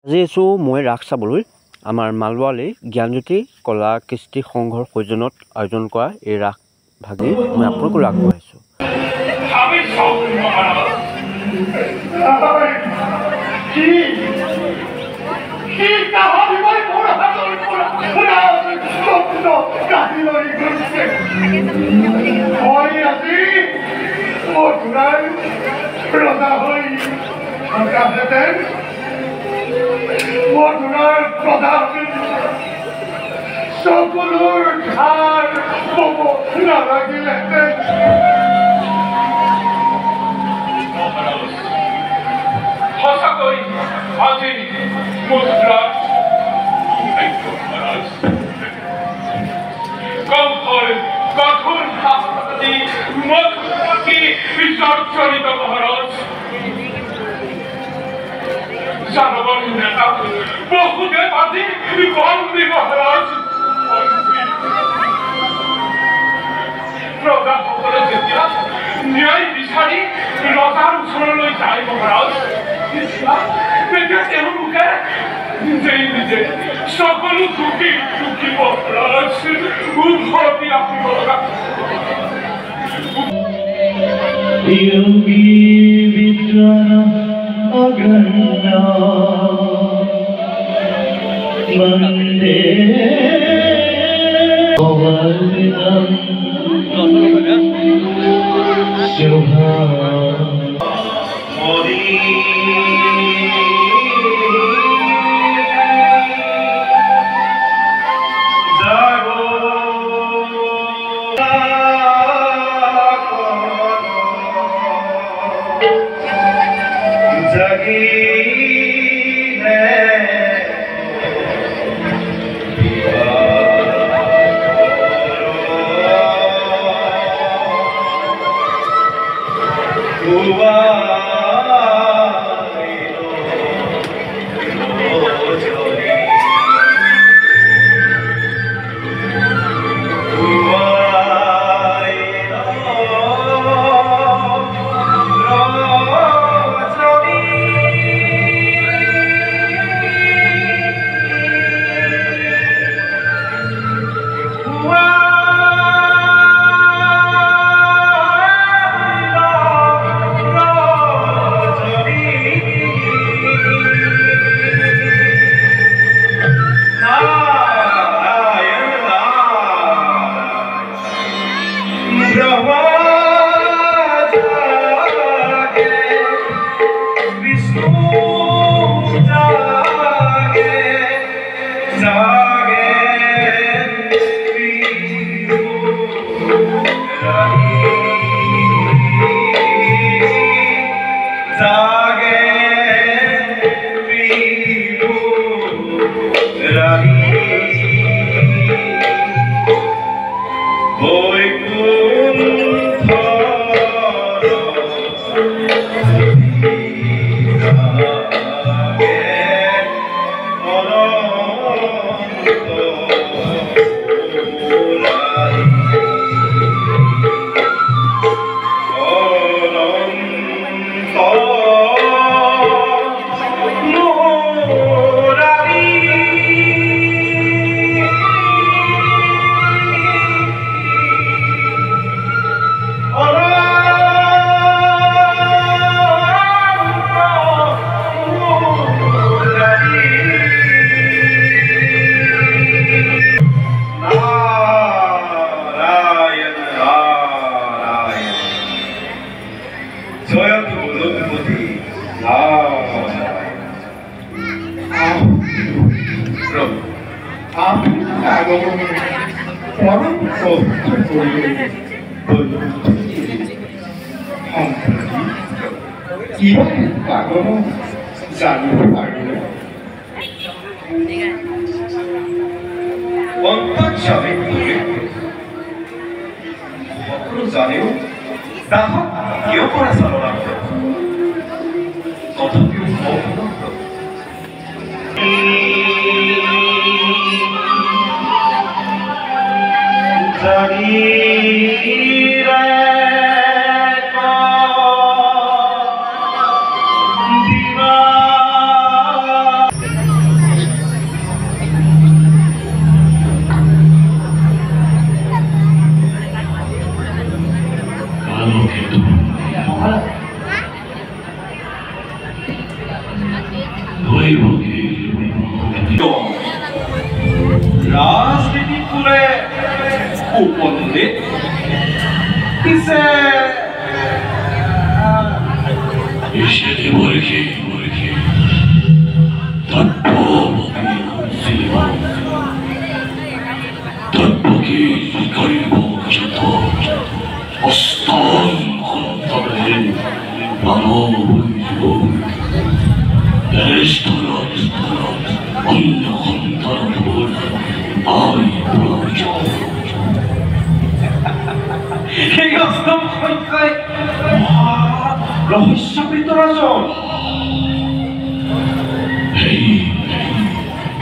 আজি আছোঁ মই ৰাস চাবলৈ আমাৰ মালৱালী জ্ঞানজ্যোতি কলা কৃষ্টি সংঘৰ সৌজন্যত আয়োজন কৰা এই ৰাস ভাগি মই আপোনালোকক আগবঢ়াইছোঁ। মধুরার প্রধান সকলের ধার নালাগিলেন সঁচাকৈ আজি মুদ্রার কম্ফল কঠোর শাস্তি মধুমতি বিসর্জনিত মহারাজ জানবৰ নেতা বহুতে আজি বন্দী মহাৰাজ প্ৰজাসকলে যেতিয়া ন্যায় বিচাৰি ৰজাৰ ওচৰলৈ যায় মহাৰাজ তেতিয়া তেওঁলোকে নিজে সকলো দুখী মহাৰাজ উভতি আহিব লগা Agana Mande Govalidam Shubha Mori রাজনীতি করে উপন্দে পিছে এসে বলছি তত্ত্বকে করিব যত অস্থান অন্তরে মানব দেশতলত অন্য সন্তানবোৰ আই প্ৰয়োজন সেই অষ্টম সংখ্যাই ৰহস্যপ্ৰীত ৰাজন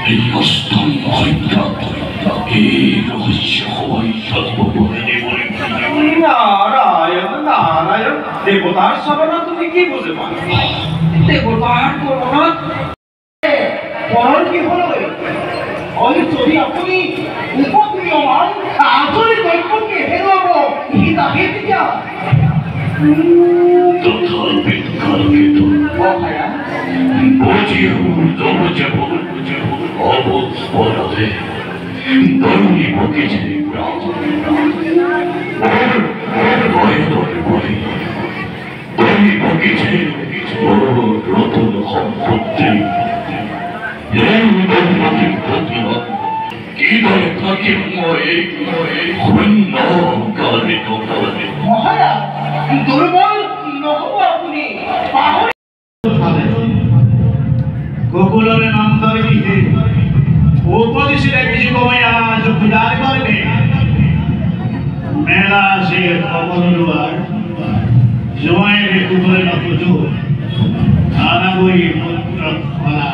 এই অষ্টম সংখ্যা এই ৰহস্য সবাই থাকিব নারায়ণ নারায়ণ দেবতার সাধনা তুমি কি বুঝে পারো দেবতার করুণা পরন কি হলো ওই যদি আপনি উপক্রিয়মান আজরে দৈবকে হেরাব হিতা হেতিয়া তথাপি কালকে তো বুঝিও যাব অবস্পরতে দৈনী বকেছে রতন সম্পত্তি কি দলে থাকি মই শূন্য কালিত মহারাজ দুর্বল নহব আপনি পাহৰি গোকুলরে নন্দর গৃহে উপদিশে কিছু কমাই আজ খুদার করবে মেলা সে খবর লোয়ার জমায়ের কুকুরে নতুজো আনাগই পুত্র ফলা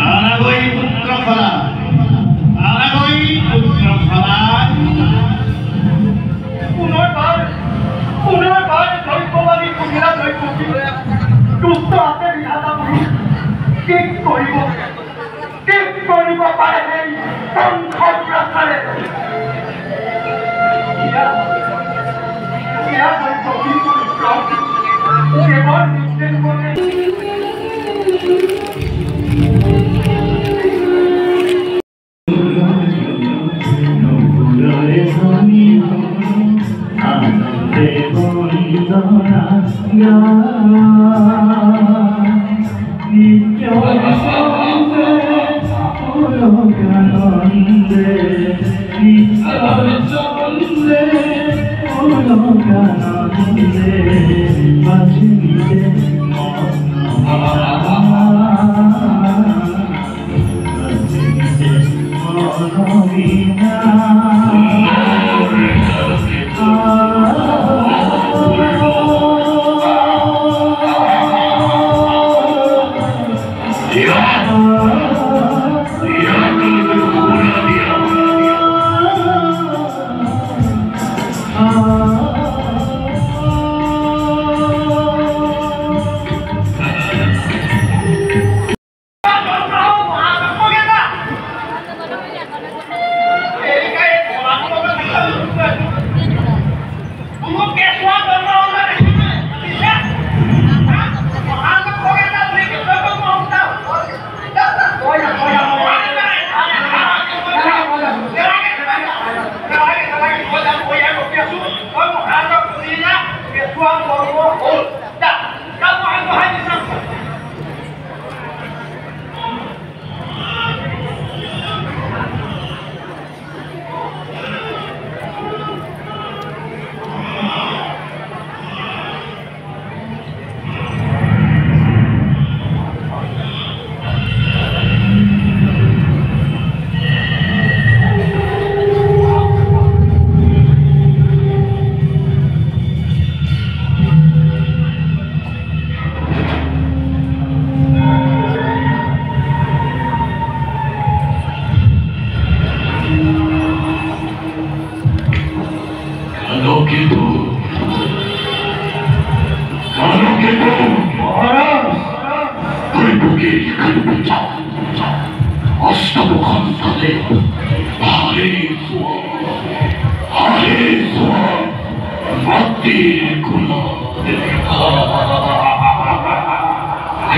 আনাগই পুত্র ফলা আনাগই পুত্র ফলা পুনর্বার দৈববাদী কুমিরা দৈবী দুষ্ট হাতে ৰিহাতা বুলি ঠিক কৰিব পাৰে সেই সংখ্যাৰে কেৱল নিশ্চিত মনে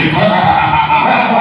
Hare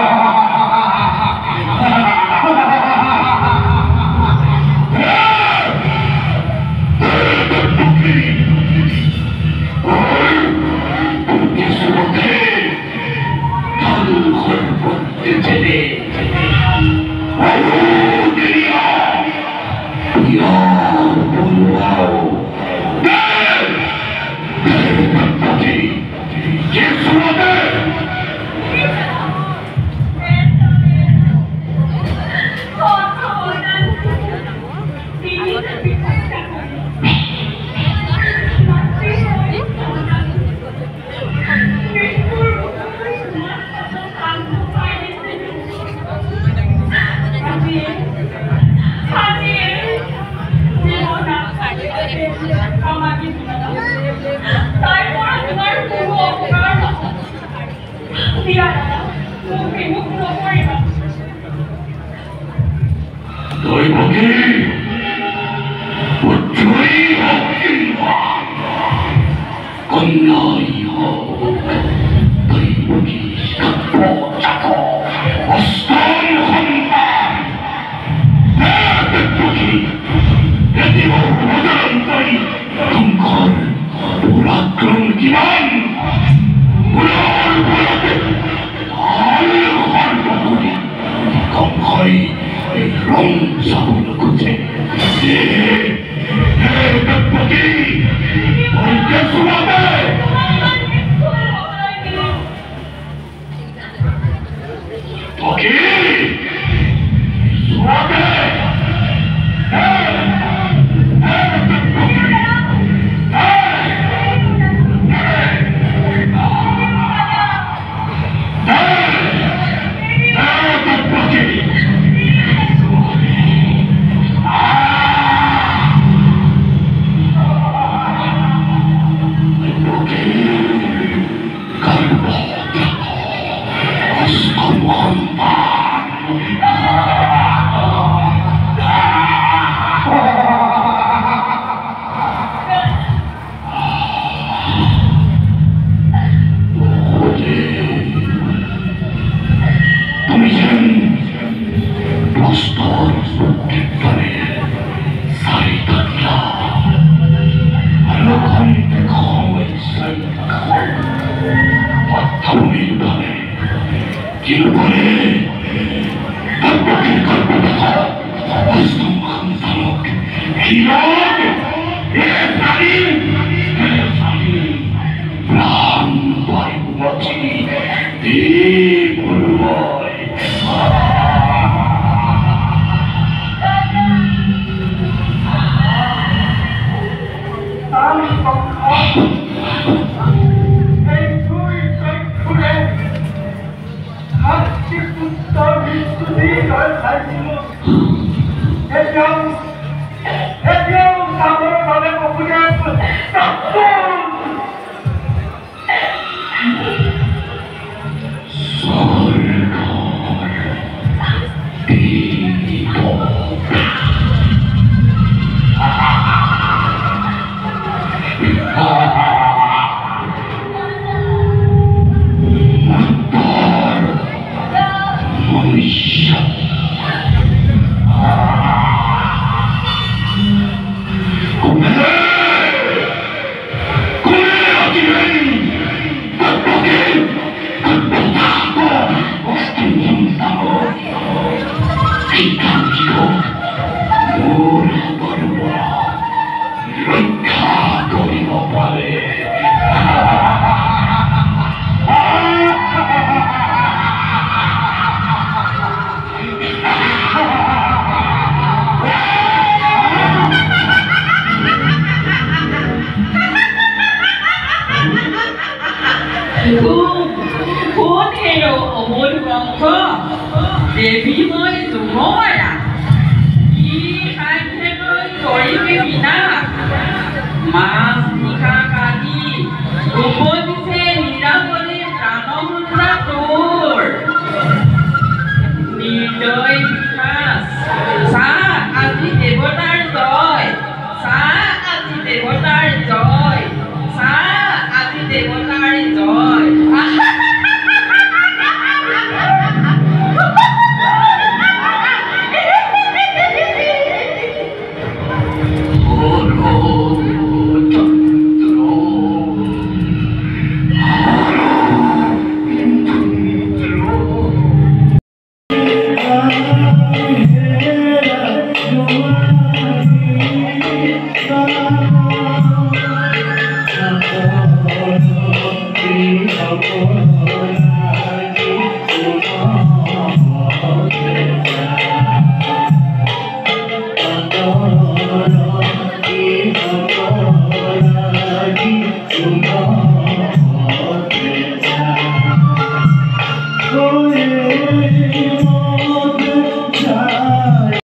Mas nikah kali,